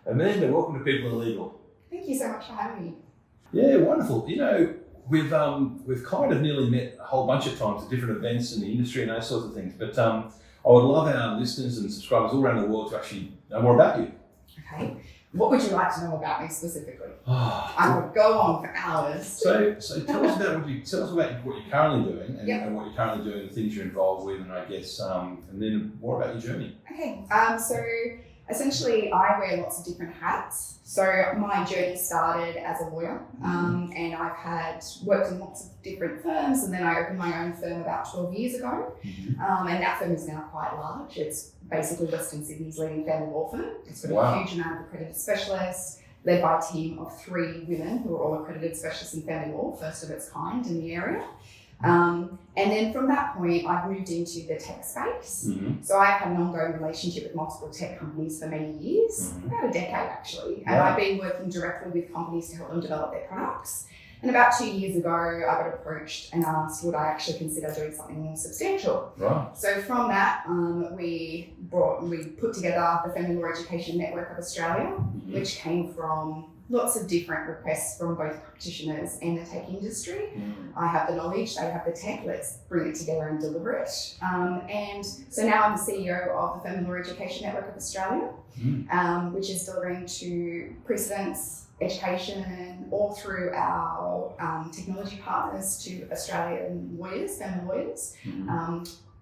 Amanda, welcome to People in Legal. Thank you so much for having me. Yeah, wonderful. You know, we've kind of nearly met a whole bunch of times at different events in the industry and those sorts of things. But I would love our listeners and subscribers all around the world to actually know more about you. Okay. What would you like to know about me specifically? I would go on for hours. So tell us about what you're currently doing and what you're currently doing, the things you're involved with, and I guess and then more about your journey. Okay. So essentially, I wear lots of different hats. So my journey started as a lawyer, and I've worked in lots of different firms, and then I opened my own firm about 12 years ago, and that firm is now quite large. It's basically Western Sydney's leading family law firm. It's got a huge amount of accredited specialists, led by a team of 3 women who are all accredited specialists in family law, first of its kind in the area. And then from that point, I've moved into the tech space. So I've had an ongoing relationship with multiple tech companies for many years, about a decade actually. And I've been working directly with companies to help them develop their products. And about 2 years ago, I got approached and asked, would I actually consider doing something more substantial? Right. So from that, we put together the Family Law Education Network of Australia, which came from lots of different requests from both practitioners and the tech industry. I have the knowledge, they have the tech, let's bring it together and deliver it. And so now I'm the CEO of the Family Law Education Network of Australia, which is delivering to precedents, education, all through our technology partners to Australian lawyers, family lawyers,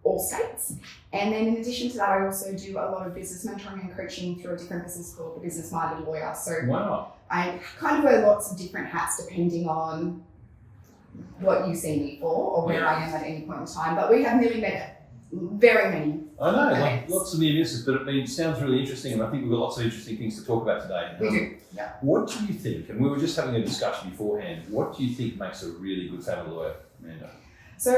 all states. And then in addition to that, I also do a lot of business mentoring and coaching through a different business called the Business Minded Lawyer. So I kind of wear lots of different hats depending on what you see me for or where I am at any point in time. But we have nearly met very many. I know, like lots of near misses, but it sounds really interesting, and I think we've got lots of interesting things to talk about today. We do, yeah. What do you think, and we were just having a discussion beforehand, what do you think makes a really good family lawyer, Amanda? So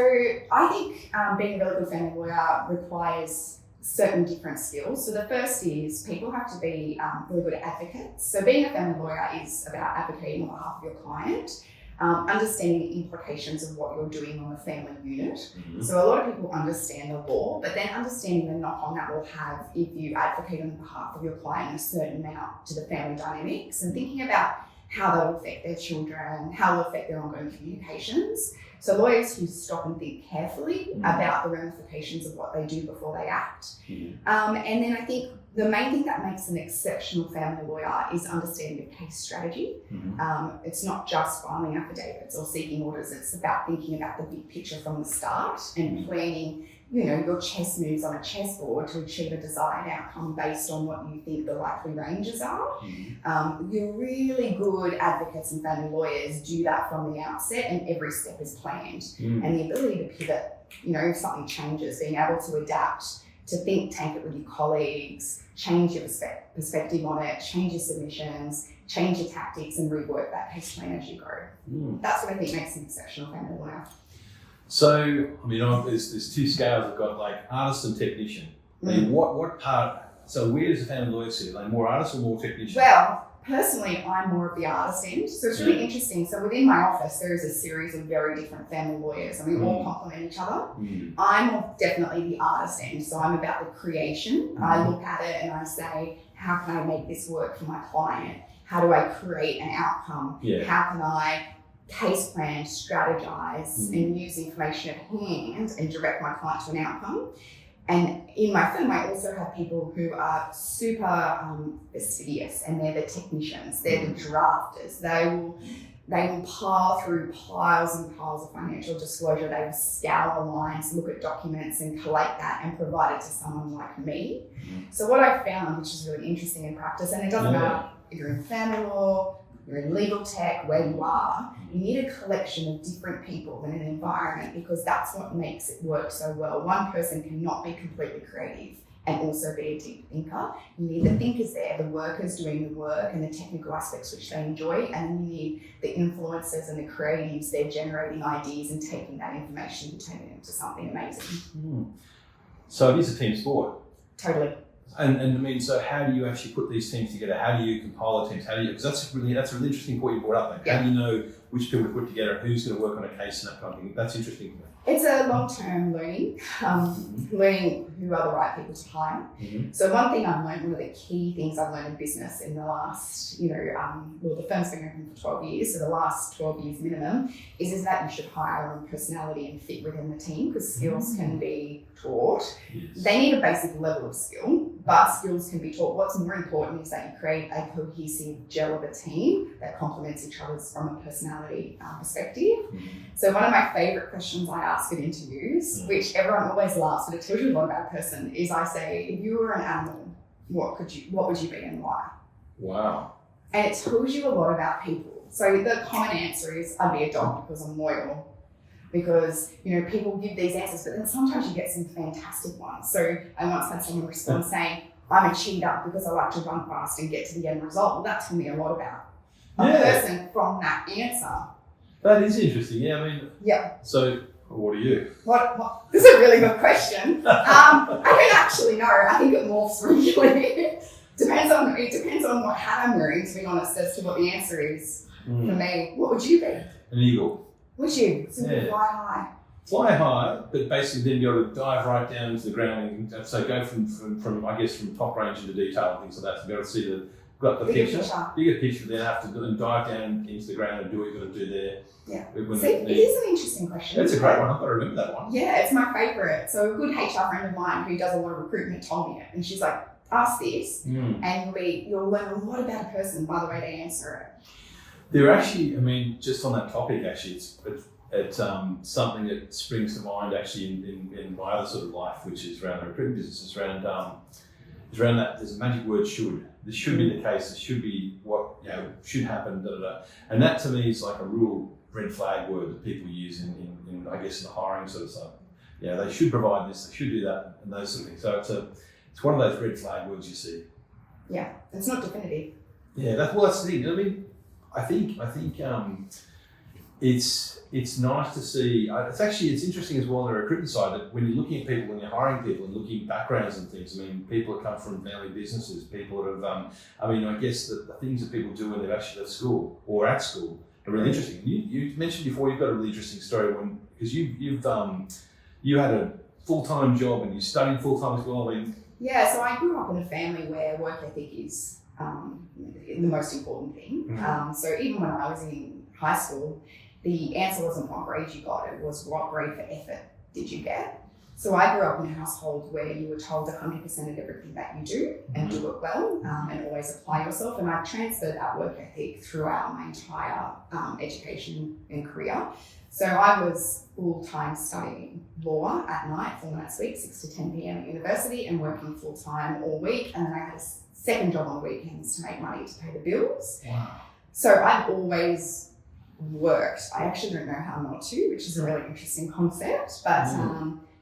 I think being a really good family lawyer requires certain different skills. So the first is people have to be really good advocates. So being a family lawyer is about advocating on behalf of your client, understanding the implications of what you're doing on the family unit. So a lot of people understand the law, but then understanding the knock-on that will have if you advocate on behalf of your client a certain amount to the family dynamics, and thinking about how that will affect their children, how it will affect their ongoing communications. So lawyers who stop and think carefully about the ramifications of what they do before they act. And then I think the main thing that makes an exceptional family lawyer is understanding of case strategy. It's not just filing affidavits or seeking orders. It's about thinking about the big picture from the start and planning, your chess moves on a chessboard to achieve a desired outcome based on what you think the likely ranges are. Your really good advocates and family lawyers do that from the outset, and every step is planned. And the ability to pivot, if something changes, being able to adapt, to think tank it with your colleagues, change your perspective on it, change your submissions, change your tactics, and rework that case plan as you go. That's what I think makes an exceptional family lawyer. So, there's 2 scales. I've got like artist and technician. What part? So, where does a family lawyer sit? Are they more artist or more technician? Well, personally, I'm more of the artist end. So it's really interesting. So within my office, there is a series of very different family lawyers, and we all complement each other. I'm definitely the artist end. So I'm about the creation. I look at it and I say, how can I make this work for my client? How do I create an outcome? How can I case plan, strategize, and use information at hand and direct my client to an outcome? And in my firm, I also have people who are super fastidious, and they're the technicians, they're the drafters. They will pile through piles and piles of financial disclosure. They will scour the lines, look at documents and collate that and provide it to someone like me. So what I've found, which is really interesting in practice, and it doesn't matter if you're in family law, you're in legal tech, where you are, you need a collection of different people in an environment, because that's what makes it work so well. One person cannot be completely creative and also be a deep thinker. You need the thinkers there, the workers doing the work and the technical aspects which they enjoy, and you need the influencers and the creatives, they're generating ideas and taking that information and turning it into something amazing. So it is a team sport. Totally. And so how do you actually put these teams together? How do you compile the teams? Because that's a really interesting point you brought up. How do you know which people put together, and who's going to work on a case and that kind of thing. That's interesting. It's a long-term learning, learning who are the right people to hire. So one thing I've learned, one of the key things I've learned in business in the last, well, the firm's been open for 12 years, so the last 12 years minimum, is that you should hire on personality and fit within the team, because skills can be taught. Yes. They need a basic level of skill, but skills can be taught. What's more important is that you create a cohesive gel of a team that complements each other's from a personality perspective. So one of my favourite questions I ask at interviews, which everyone always laughs, but it tells you a lot about a person, is I say, if you were an animal, what would you be and why? Wow. And it tells you a lot about people. So the common answer is, I'd be a dog because I'm loyal. Because, people give these answers, but then sometimes you get some fantastic ones. So I once had someone respond saying, I'm a cheater because I like to run fast and get to the end result. Well, that told me a lot about a person from that answer. That is interesting. Yeah, I mean, so what are you? What? This is a really good question. I don't actually know. I think it morphs regularly. Depends on what hat I'm wearing, to be honest, as to what the answer is for me. What would you be? An eagle. Would you? Simply fly high. Fly high, but basically then you got to dive right down into the ground, and so go from I guess from top range into detail and things like that. So be able to see the bigger picture, then have to dive down into the ground and do what you've got to do there. Yeah. See, it is an interesting question. It's a great one. I've got to remember that one. Yeah, it's my favourite. So a good HR friend of mine who does a lot of recruitment told me it, and she's like, ask this, and you'll learn a lot about a person by the way they answer it. There actually, I mean, just on that topic, actually, it's something that springs to mind actually in my other sort of life, which is around the recruitment business. It's around that there's a magic word should. This should be the case. This should be what should happen. Da, da, da. And that to me is like a real red flag word that people use in I guess in the hiring sort of stuff. Yeah, they should provide this. They should do that, and those sort of things. So it's one of those red flag words you see. Yeah, it's not definitive. Yeah, that's the thing. I mean, I think it's nice to see. It's interesting as well on the recruitment side that when you're looking at people, when you're hiring people and looking at backgrounds and things. I mean, people that come from family businesses, people that have. I guess the things that people do when they've actually left school or at school are really interesting. You mentioned before you've got a really interesting story because you had a full-time job and you studied full-time as well. I mean, yeah. So I grew up in a family where work ethic is the most important thing. So even when I was in high school, the answer wasn't what grade you got, it was what grade for effort did you get. So I grew up in a household where you were told 100% of everything that you do and do it well and always apply yourself. And I transferred that work ethic throughout my entire education and career. So I was full-time studying law at night, 4 nights a week, 6 to 10 p.m. at university, and working full-time all week. And then I had a second job on weekends to make money to pay the bills. Wow. So I've always worked. I actually don't know how not to, which is a really interesting concept. But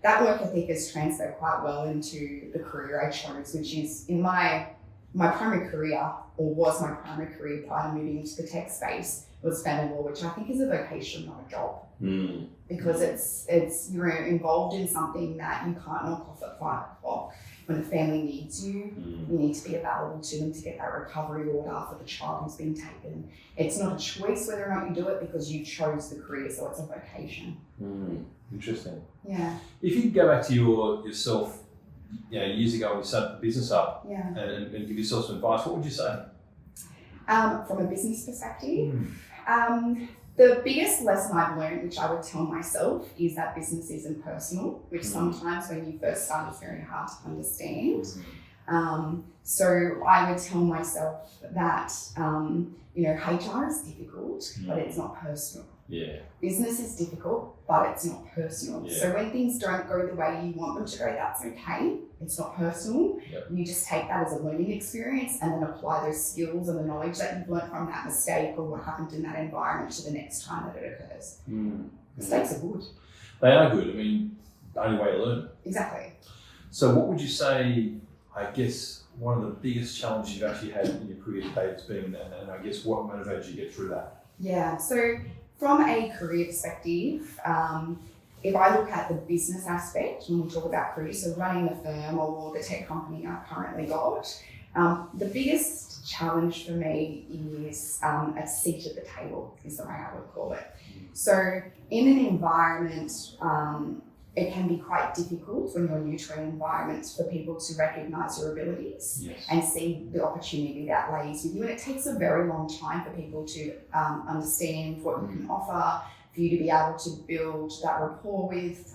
that work ethic has transferred quite well into the career I chose, which is in my primary career, or was my primary career prior to moving into the tech space, was family law, which I think is a vocation, not a job. Because it's you're involved in something that you can't knock off at 5 o'clock. When the family needs you, you need to be available to them to get that recovery order for the child who's been taken. It's not a choice whether or not you do it because you chose the career, so it's a vocation. Interesting. Yeah. If you go back to yourself, years ago when you started the business up, and give yourself some advice, what would you say? From a business perspective, the biggest lesson I've learned, which I would tell myself, is that business isn't personal, which sometimes when you first start is very hard to understand. So I would tell myself that, HR is difficult, but it's not personal. Yeah. Business is difficult, but it's not personal. Yeah. So when things don't go the way you want them to go, that's okay. It's not personal. Yep. You just take that as a learning experience and then apply those skills and the knowledge that you've learned from that mistake or what happened in that environment to the next time that it occurs. Mistakes are good. They are good. I mean, the only way to learn. Exactly. So what would you say, I guess, one of the biggest challenges you've actually had in your career today has been, and I guess what motivated you to get through that? Yeah, so from a career perspective, if I look at the business aspect, and we'll talk about career, so running the firm or the tech company I've currently got, the biggest challenge for me is a seat at the table, is the way I would call it. So in an environment, it can be quite difficult when you're new to an environment for people to recognise your abilities and see the opportunity that lays with you. And it takes a very long time for people to understand what you can offer, for you to be able to build that rapport with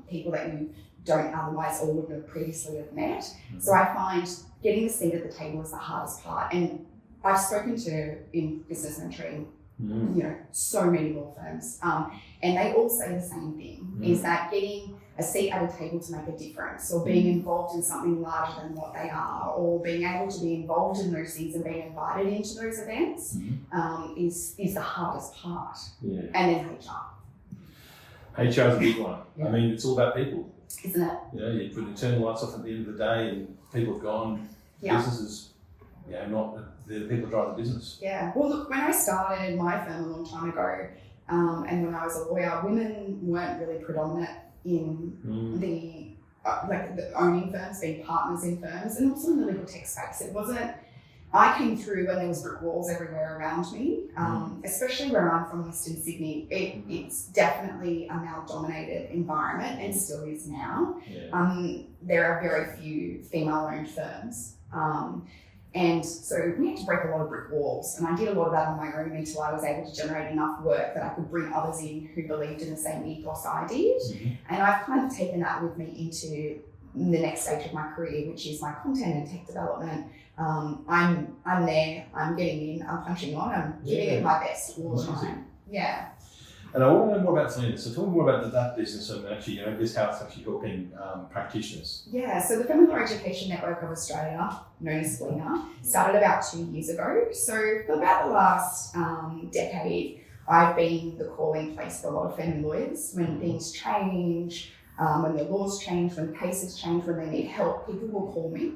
people that you don't otherwise or wouldn't have previously have met. So I find getting the seat at the table is the hardest part. And I've spoken to, in business mentoring, so many law firms, and they all say the same thing, is that getting a seat at a table to make a difference, or being involved in something larger than what they are, or being able to be involved in those things and being invited into those events is the hardest part. And then HR. HR is a big one. I mean, it's all about people. Isn't it? You put internal lights off at the end of the day and people have gone, businesses, not the people drive the business. Yeah. Well, look, when I started my firm a long time ago, and when I was a lawyer, women weren't really predominant in the owning firms, being partners in firms, and also in the legal tech space. It wasn't. I came through when there was brick walls everywhere around me, especially where I'm from, Western Sydney. It's definitely a male-dominated environment and still is now. There are very few female-owned firms. And so we had to break a lot of brick walls, and I did a lot of that on my own until I was able to generate enough work that I could bring others in who believed in the same ethos I did. And I've kind of taken that with me into the next stage of my career, which is my content and tech development. I'm there, I'm getting in, I'm punching on, I'm giving it my best all the time. And I want to know more about Selena. So tell me more about that business and actually, this how it's actually helping practitioners. So the Family Law Education Network of Australia, known as Selena, started about 2 years ago. So for about the last decade, I've been the calling place for a lot of family lawyers. When things change, when the laws change, when cases change, when they need help, people will call me.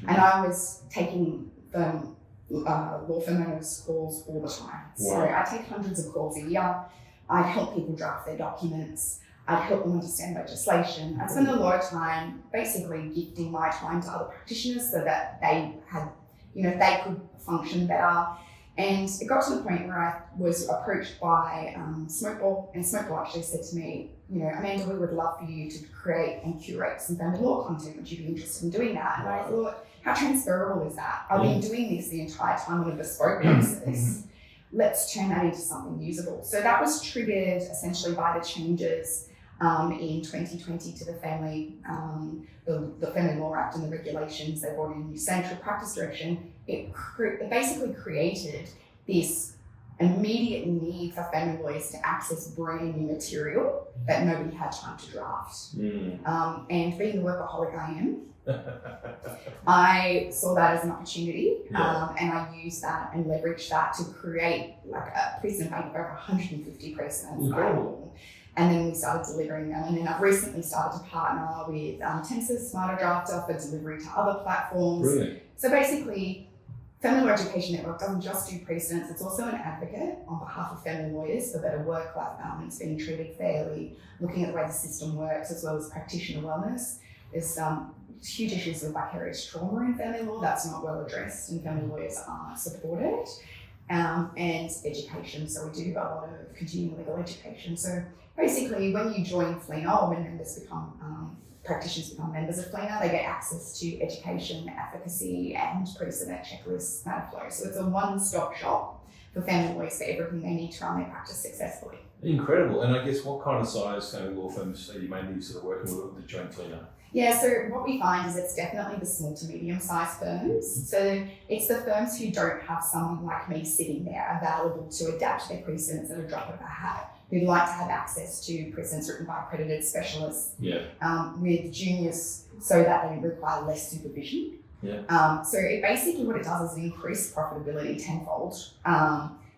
And I was taking law firm owners' calls all the time. So I take hundreds of calls a year. I'd help people draft their documents. I'd help them understand legislation. I'd spend a lot of time basically gifting my time to other practitioners so that they had, they could function better. And it got to the point where I was approached by Smokeball, and Smokeball actually said to me, Amanda, we would love for you to create and curate some family law content. Would you be interested in doing that? And I thought, how transferable is that? I've been doing this the entire time on a bespoke basis. Let's turn that into something usable. So that was triggered essentially by the changes in 2020 to the Family Law Act and the regulations. They brought in a new sanitary practice direction. It basically created this immediate need for family lawyers to access brand new material that nobody had time to draft. And being the workaholic I am, I saw that as an opportunity, and I used that and leveraged that to create like a precedent bank of over 150 precedents. And then we started delivering them. And then I've recently started to partner with Tensor's Smarter Drafter for delivery to other platforms. Brilliant. So basically, Family Law Education Network doesn't just do precedents, it's also an advocate on behalf of family lawyers for better work-life balance, being treated fairly, looking at the way the system works, as well as practitioner wellness. There's huge issues with vicarious trauma in family law that's not well addressed, and family lawyers aren't supported. And education, so we do a lot of continuing legal education. So basically, when you join FLENA, or when members become practitioners become members of FLENA, they get access to education, advocacy, and precedent checklists, matter flow. So it's a one-stop shop for family lawyers for everything they need to run their practice successfully. Incredible. And I guess what kind of size family law firms are you mainly sort of working with to join FLENA? So what we find is it's definitely the small to medium-sized firms. So it's the firms who don't have someone like me sitting there available to adapt their precedents at a drop of a hat, who'd like to have access to precedents written by accredited specialists with juniors so that they require less supervision. So it basically what it does is it increases profitability tenfold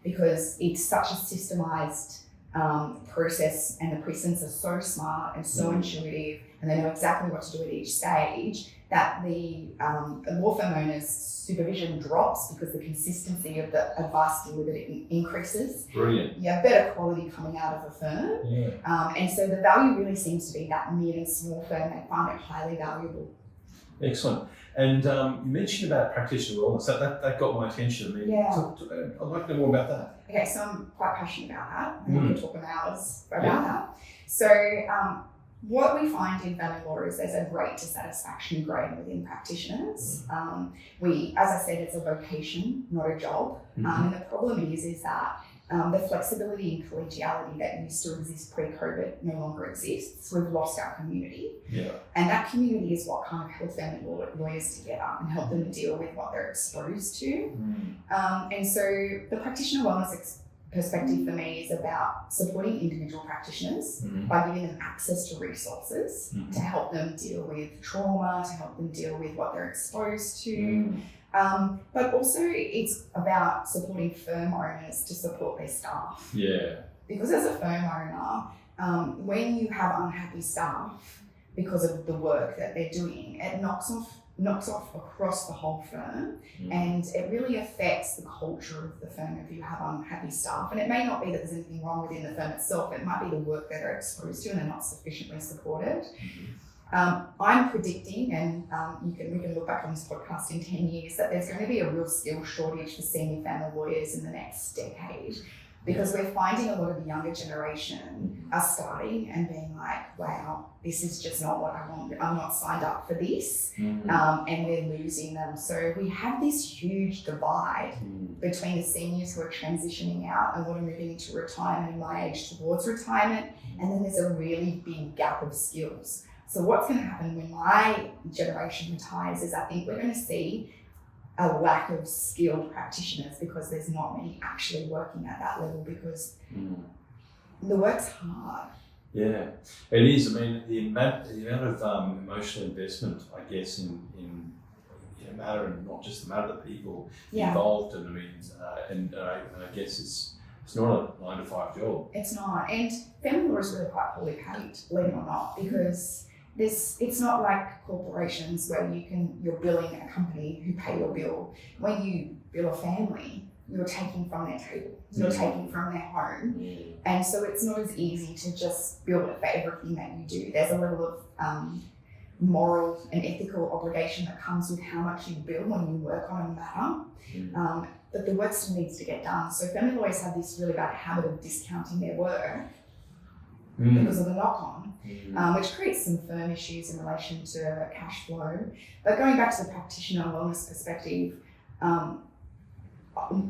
because it's such a systemised process, and the precedents are so smart and so intuitive, and they know exactly what to do at each stage, that the law firm owner's supervision drops because the consistency of the advice delivered increases. Brilliant. You have better quality coming out of a firm. And so the value really seems to be that mid and small firm. They find it highly valuable. Excellent. And you mentioned about practitioner wellness. That got my attention. I mean, Yeah. I'd like to know more about that. Okay, so I'm quite passionate about that. I'm going to talk for hours about that. So what we find in family law is there's a great dissatisfaction growing within practitioners. As I said, it's a vocation, not a job. And the problem is that the flexibility and collegiality that used to exist pre-COVID no longer exists. We've lost our community. Yeah. And that community is what kind of held family lawyers together and help them deal with what they're exposed to. And so the practitioner wellness perspective for me is about supporting individual practitioners by giving them access to resources to help them deal with trauma, to help them deal with what they're exposed to. But also it's about supporting firm owners to support their staff. Yeah. Because as a firm owner, when you have unhappy staff because of the work that they're doing, it knocks off across the whole firm, and it really affects the culture of the firm if you have unhappy staff. And it may not be that there's anything wrong within the firm itself, it might be the work that they're exposed to and they're not sufficiently supported. I'm predicting, and we can look back on this podcast in 10 years, that there's going to be a real skill shortage for senior family lawyers in the next decade, because we're finding a lot of the younger generation are starting and being like, wow, this is just not what I want. I'm not signed up for this. And we're losing them. So we have this huge divide between the seniors who are transitioning out and what are moving into retirement and my age towards retirement. And then there's a really big gap of skills. So what's going to happen when my generation retires is I think we're going to see a lack of skilled practitioners because there's not many actually working at that level because the work's hard. Yeah, it is. I mean, the amount of emotional investment, I guess, in a matter, and not just the matter of the people involved, and I mean, and I guess it's not a 9 to 5 job. It's not, and family law is really quite poorly paid, believe it or not, because it's not like corporations where you're billing a company who pay your bill. When you bill a family, you're taking from their table, you're taking from their home. And so it's not as easy to just bill it for everything that you do. There's a level of moral and ethical obligation that comes with how much you bill when you work on a matter. But the work still needs to get done. So family lawyers have this really bad habit of discounting their work because of the knock-on, which creates some firm issues in relation to cash flow. But going back to the practitioner wellness perspective,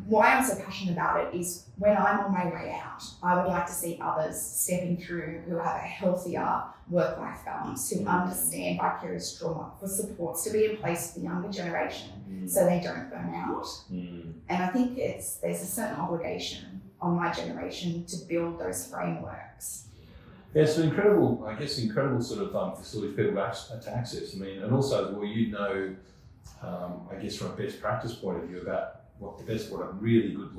why I'm so passionate about it is when I'm on my way out, I would like to see others stepping through who have a healthier work-life balance, who understand vicarious trauma, for supports to be in place for the younger generation so they don't burn out. And I think there's a certain obligation on my generation to build those frameworks. Yeah, so incredible sort of facilities people to access. I mean, and also, well, I guess from a best practice point of view about what a really good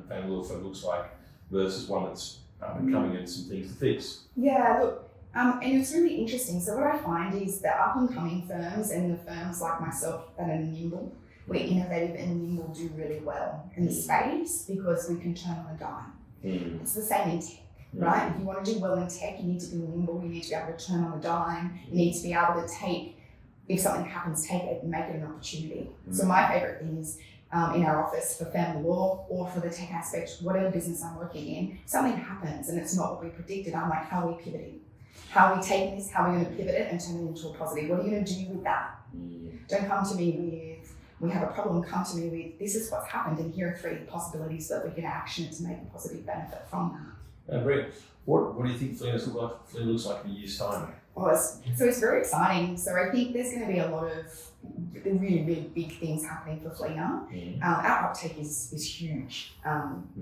family law firm looks like versus one that's coming in some things to fix. Yeah, look, and it's really interesting. So what I find is that up and coming firms and the firms like myself that are nimble, we're innovative and nimble, do really well in the space because we can turn on a dime. It's the same in tech. Right? If you want to do well in tech, you need to be nimble, you need to be able to turn on a dime, you need to be able to if something happens, take it and make it an opportunity. So my favorite thing is in our office for family law or for the tech aspect, whatever business I'm working in, something happens and it's not what we predicted. I'm like, how are we pivoting? How are we taking this? How are we going to pivot it and turn it into a positive? What are you going to do with that? Don't come to me with, we have a problem, come to me with, this is what's happened and here are 3 possibilities that we can action it to make a positive benefit from that. Brilliant. What do you think Flea looks like in a year's time? It's very exciting. So I think there's going to be a lot of really, really big things happening for Flea. Our uptake is huge.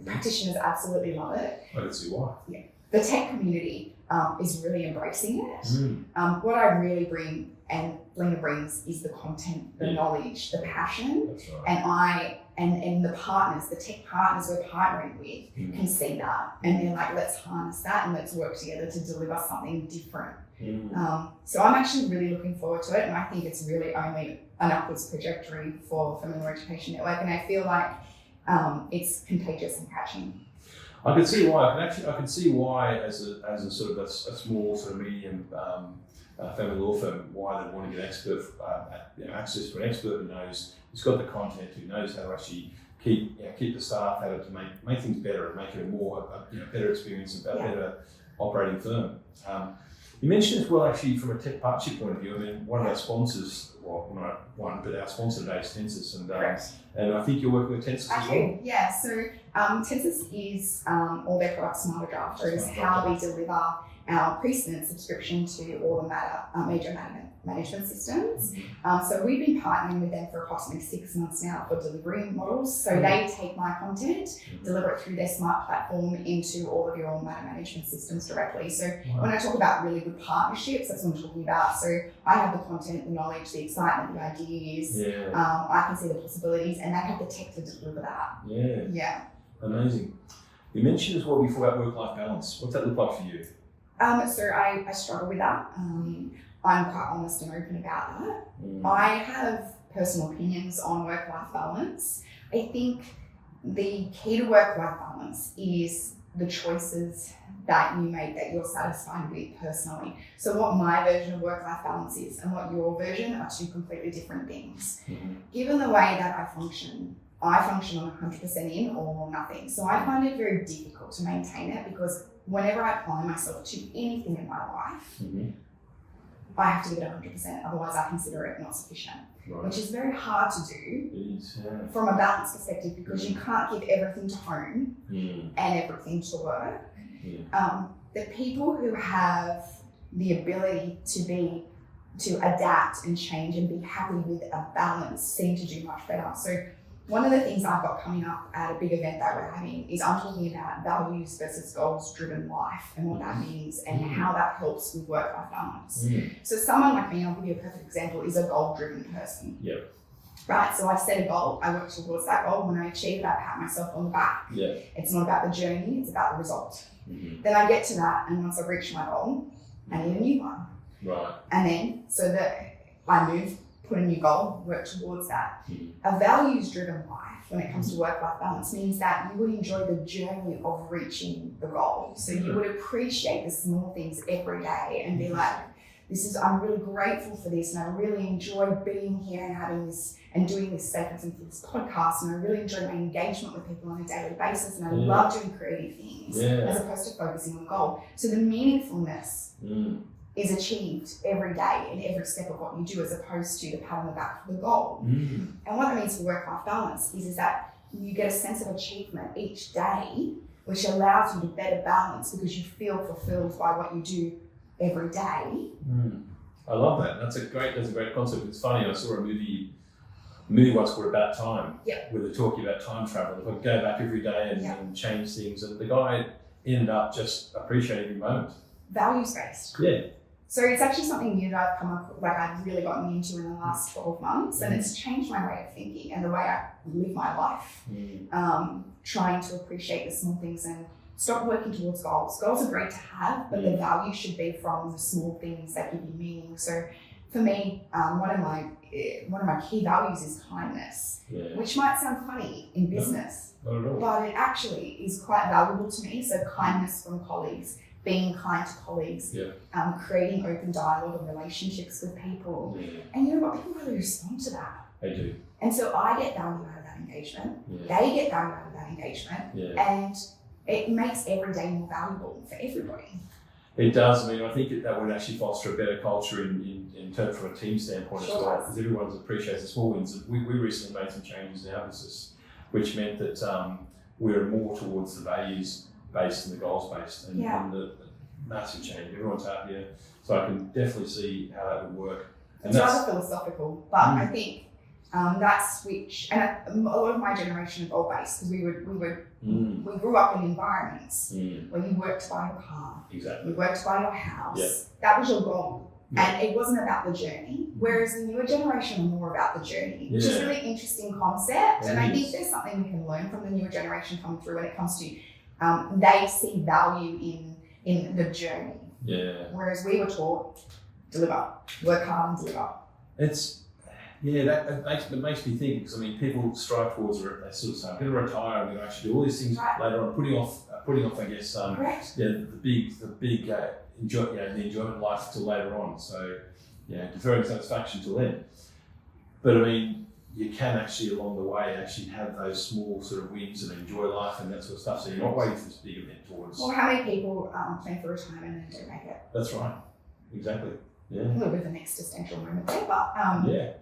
Practitioners absolutely love it. I can see why. Yeah. The tech community is really embracing it. What I really bring and Flea brings is the content, the knowledge, the passion. That's right. And the partners, the tech partners we're partnering with can see that and they're like, let's harness that and let's work together to deliver something different. So I'm actually really looking forward to it, and I think it's really only an upwards trajectory for Family Law Education Network, and I feel like it's contagious and catching. I can see why. I can see why as a sort of a small sort of medium family law firm, why they want to get access to an expert who knows, who's got the content, who knows how to actually keep the staff, how to make things better and make it a better experience and a better operating firm. You mentioned as well, actually, from a tech partnership point of view, I mean, one of our sponsors, well, not one, but our sponsor today is Tensis, and I think you're working with Tensis as well. Yeah. So Tensis is all their products, Smarter Drafter, is how we deliver our precedent subscription to all the major management systems. So we've been partnering with them for approximately 6 months now for delivery models. So they take my content, deliver it through their smart platform into all of your matter management systems directly. So when I talk about really good partnerships, that's what I'm talking about. So I have the content, the knowledge, the excitement, the ideas. I can see the possibilities, and they have the tech to deliver that. Yeah. Amazing. You mentioned as well before about work-life balance. What's that look like for you? So I struggle with that. I'm quite honest and open about that. I have personal opinions on work-life balance. I think the key to work-life balance is the choices that you make that you're satisfied with personally. So what my version of work-life balance is and what your version are two completely different things. Given the way that I function on 100% in or nothing. So I find it very difficult to maintain it because whenever I apply myself to anything in my life, I have to give it 100%, otherwise I consider it not sufficient, which is very hard to do from a balance perspective because you can't give everything to home and everything to work. The people who have the ability to adapt and change and be happy with a balance seem to do much better. So one of the things I've got coming up at a big event that we're having is I'm talking about values versus goals-driven life and what that means and how that helps with work-life balance. So someone like me, I'll give you a perfect example, is a goal-driven person. Right, so I set a goal, I work towards that goal. When I achieve it, I pat myself on the back. It's not about the journey, it's about the result. Then I get to that, and once I've reached my goal, I need a new one. And then, so that I move, put a new goal, work towards that. A values-driven life, when it comes to work-life balance, means that you would enjoy the journey of reaching the goal. So you would appreciate the small things every day and be like, I'm really grateful for this, and I really enjoy being here and having this and doing this segment and this podcast, and I really enjoy my engagement with people on a daily basis, and I love doing creative things as opposed to focusing on the goal. So the meaningfulness is achieved every day in every step of what you do, as opposed to the pat on the back for the goal. And what that means for work-life balance is that you get a sense of achievement each day, which allows you to better balance because you feel fulfilled by what you do every day. I love that. That's a great concept. It's funny, I saw a movie once called About Time, where they're talking about time travel. If I could go back every day and change things, and the guy ended up just appreciating every moment. Values-based. So it's actually something new that I've come up, like I've really gotten into in the last 12 months, and it's changed my way of thinking and the way I live my life. Trying to appreciate the small things and stop working towards goals. Goals are great to have, but the value should be from the small things that give you meaning. So for me, one of my key values is kindness, which might sound funny in business, but it actually is quite valuable to me. So kindness from colleagues, being kind to colleagues, creating open dialogue and relationships with people. And you know what? People really respond to that. They do. And so I get value out of that engagement. They get value out of that engagement. And it makes every day more valuable for everybody. It does. I mean, I think that would actually foster a better culture in terms from a team standpoint as well, because everyone appreciates the small wins. We recently made some changes in our business, which meant that we're more towards the values-based and the goals-based, and the massive change. Everyone's happier. So I can definitely see how that would work. It's rather philosophical, but I think that switch, and a lot of my generation are goal-based because we grew up in environments where you worked to buy your car, you worked to buy your house. That was your goal, and it wasn't about the journey. Whereas the newer generation are more about the journey, which is a really interesting concept. And I think there's something we can learn from the newer generation coming through when it comes to they see value in the journey. Whereas we were taught deliver, work hard and deliver. That makes me think, because I mean, people strive towards, they sort of say, I'm going to retire, I'm going to actually do all these things later on, putting off, I guess, the big enjoy the enjoyment of life till later on. So deferring satisfaction till then. But I mean, you can actually along the way actually have those small sort of wins and enjoy life and that sort of stuff. So you're not waiting for this big event towards. Well, how many people plan for retirement and don't make it? That's right. Exactly. Yeah. A little bit of an existential moment there, but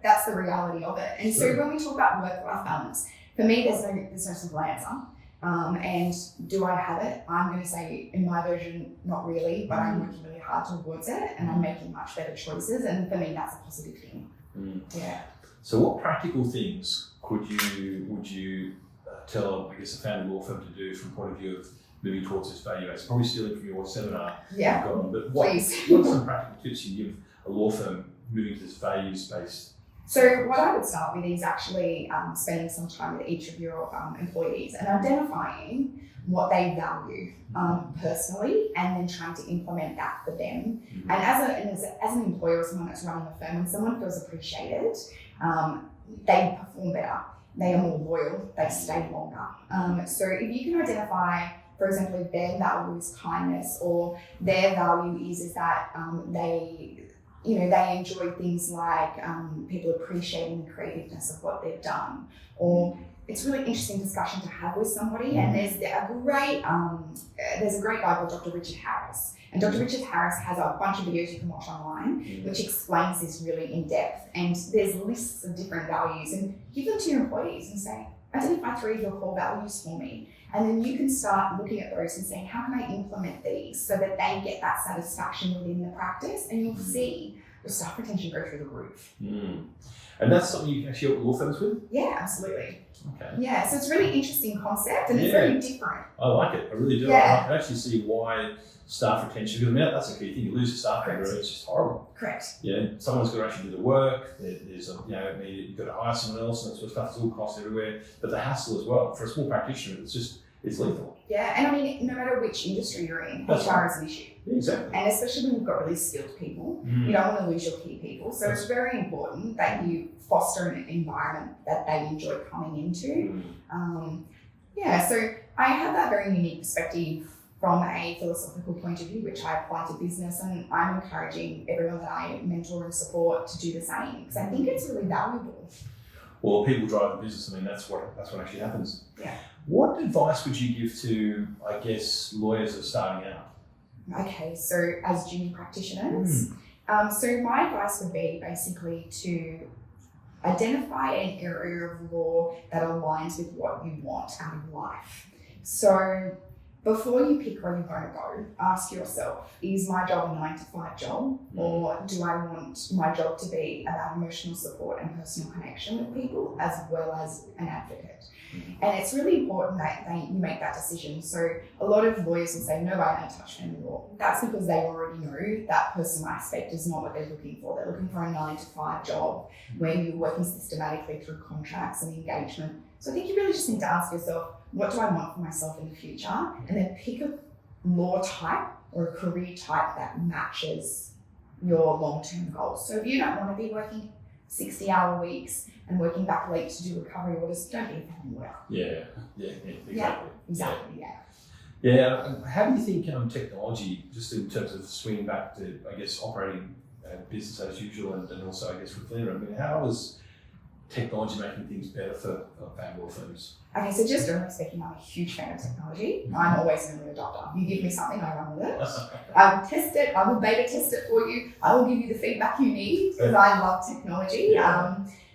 that's the reality of it. And Sure. so when we talk about work-life balance, for me, there's no simple answer. And do I have it? I'm going to say in my version, not really, but I'm working really hard towards it and I'm making much better choices. And for me, that's a positive thing. Yeah. So what practical things would you tell, I guess, a family law firm to do from the point of view of moving towards this value base? Probably stealing from your seminar Yeah. you've got on, but what are some practical tips you give a law firm moving to this values-based? So what I would start with is actually spending some time with each of your employees and identifying what they value personally, and then trying to implement that for them. And as an employer or someone that's running a firm, when someone feels appreciated, they perform better. They are more loyal. They stay longer. So if you can identify, for example, if their value is kindness, or their value is that they enjoy things like people appreciating the creativeness of what they've done, or it's a really interesting discussion to have with somebody. And there's a great guy called Dr. Richard Harris. And Dr. Richard Harris has a bunch of videos you can watch online, which explains this really in depth. And there's lists of different values, and give them to your employees and say, identify 3 of your core values for me. And then you can start looking at those and saying, how can I implement these so that they get that satisfaction within the practice? And you'll see your staff retention go through the roof. And that's something you can actually help law firms with? Yeah, absolutely. Okay. Yeah, so it's a really interesting concept, and it's very different. I like it. I really do. Yeah. I can actually see why staff retention, because I mean, that's a key thing. You lose your staff member, it's just horrible. Correct. Someone's got to actually do the work. There's you've got to hire someone else and that sort of stuff. There's all costs everywhere. But the hassle as well, for a small practitioner, it's lethal. Yeah, and I mean, no matter which industry you're in, That's HR is an issue. Yeah, exactly. And especially when you've got really skilled people, you don't want to lose your key people. So it's very important that you foster an environment that they enjoy coming into. So I have that very unique perspective from a philosophical point of view, which I apply to business, and I'm encouraging everyone that I mentor and support to do the same, because I think it's really valuable. Well, people drive the business. I mean, that's what actually happens. Yeah. What advice would you give to, I guess, lawyers that are starting out? Okay, so as junior practitioners, so my advice would be basically to identify an area of law that aligns with what you want out of life. So before you pick where you're going to go, ask yourself, is my job a 9-to-5 job, or do I want my job to be about emotional support and personal connection with people as well as an advocate? And it's really important that you make that decision. So a lot of lawyers will say, no, I don't touch family law. That's because they already know that personal aspect is not what they're looking for. They're looking for a 9-to-5 job where you're working systematically through contracts and engagement. So I think you really just need to ask yourself, what do I want for myself in the future? And then pick a law type or a career type that matches your long-term goals. So if you don't want to be working 60-hour weeks and working back late to do recovery orders, don't be a family lawyer. Exactly. How do you think technology, just in terms of swinging back to, I guess, operating business as usual, and also, I guess, with Lena, I mean, how is technology making things better for family law firms? Okay, so just generally speaking, I'm a huge fan of technology. I'm always an early adopter. You give me something, I run with it. I will test it, I will beta test it for you. I will give you the feedback you need, because I love technology.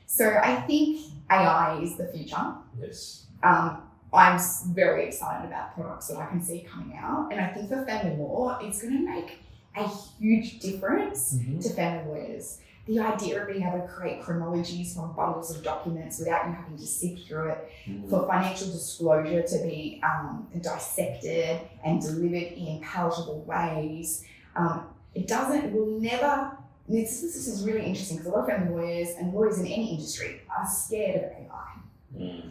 So I think AI is the future. Yes. I'm very excited about products that I can see coming out. And I think for family law, it's going to make a huge difference to family lawyers. The idea of being able to create chronologies from bundles of documents without you having to sift through it, for financial disclosure to be dissected and delivered in palatable ways. This is really interesting, because a lot of family lawyers and lawyers in any industry are scared of AI.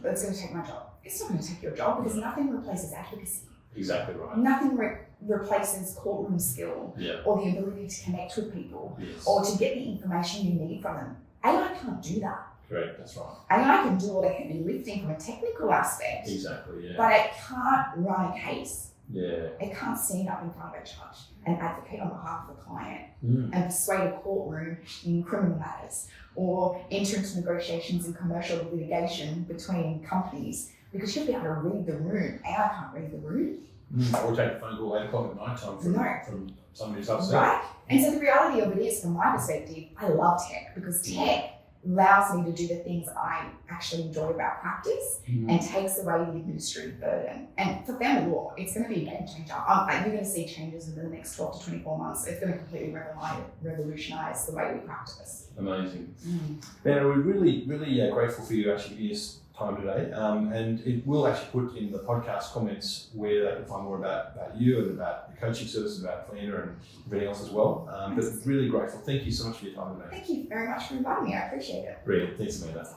But it's going to take my job. It's not going to take your job, because nothing replaces advocacy. Exactly right. Nothing replaces courtroom skill or the ability to connect with people or to get the information you need from them. AI can't do that. Correct, that's right. AI can do all the heavy lifting from a technical aspect. Exactly, But it can't run a case Yeah. It can't stand up in front of a judge and advocate on behalf of the client Mm. and persuade a courtroom in criminal matters or enter into negotiations in commercial litigation between companies because you'll be able to read the room. AI can't read the room. Or take a phone call 8 o'clock at night time from somebody who's upset. Right? And so the reality of it is, from my perspective, I love tech because tech allows me to do the things I actually enjoy about practice and takes away the administrative burden. And for family law, it's going to be a game changer. You're going to see changes in the next 12 to 24 months. It's going to completely revolutionise the way we practice. Amazing. Ben, we're really, really grateful for you actually giving us time today. And it will actually put in the podcast comments where they can find more about you and about the coaching services, about Planner and everything else as well. But really grateful. Thank you so much for your time today. Thank you very much for inviting me. I appreciate it. Brilliant. Thanks, Amanda.